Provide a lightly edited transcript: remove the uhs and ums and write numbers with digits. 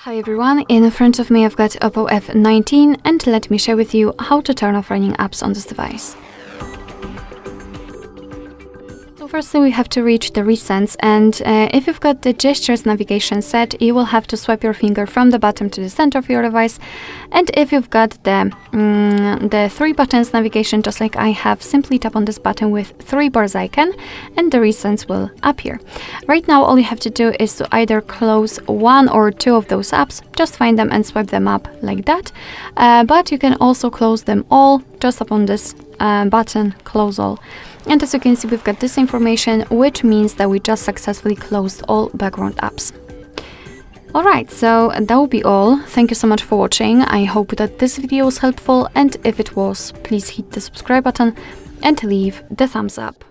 Hi everyone, in front of me I've got OPPO F19 and let me share with you how to turn off running apps on this device. So firstly we have to reach the recents, and if you've got the gestures navigation set, you will have to swipe your finger from the bottom to the center of your device, and if you've got the 3 buttons navigation just like I have, simply tap on this button with 3 bars icon and the recents will appear. Right now all you have to do is to either close 1 or 2 of those apps, just find them and swipe them up like that, but you can also close them all, just tap on this button, close all. And as you can see, we've got this information, which means that we just successfully closed all background apps. Alright, so that will be all. Thank you so much for watching. I hope that this video was helpful, and if it was, please hit the subscribe button and leave the thumbs up.